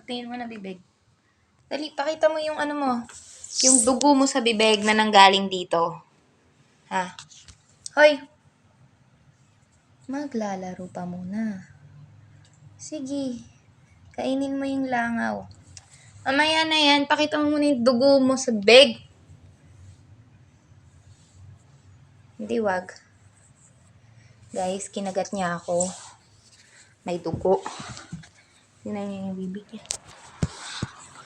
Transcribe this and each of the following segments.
Patingin mo na bibig. Dali, pakita mo yung ano mo. Yung dugo mo sa bibig na nanggaling dito. Ha? Hoy! Maglalaro pa muna. Sige. Kainin mo yung langaw. Mamaya na yan, pakita mo muna yung dugo mo sa bibig. Hindi, wag. Guys, kinagat niya ako. May dugo. Tingnan niya yung bibig niya.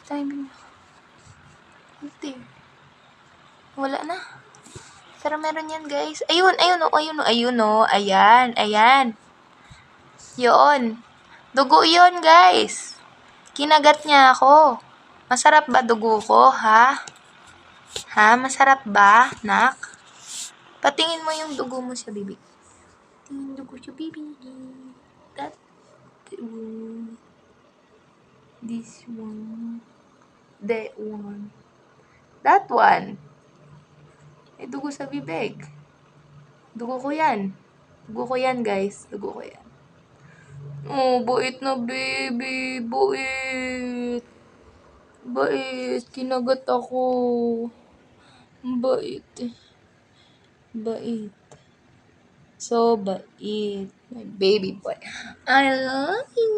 Timing. Hindi. Wala na. Pero meron yan, guys. Ayun, ayun, oh, ayun, oh, ayun, oh. Ayan, ayan. Yun. Dugo yun, guys. Kinagat niya ako. Masarap ba dugo ko, ha? Ha? Masarap ba, nak? Patingin mo yung dugo mo sa bibig. Tingin dugo sa bibig. That one. This one. That one. That one. May dugo sa bibig. Dugo ko yan. Dugo ko yan, guys. Dugo ko yan. Oh, bait na baby. Bait. Bait. Kinagat ako. Bait. Bait. So bait. My baby boy. I love you.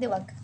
Di wag.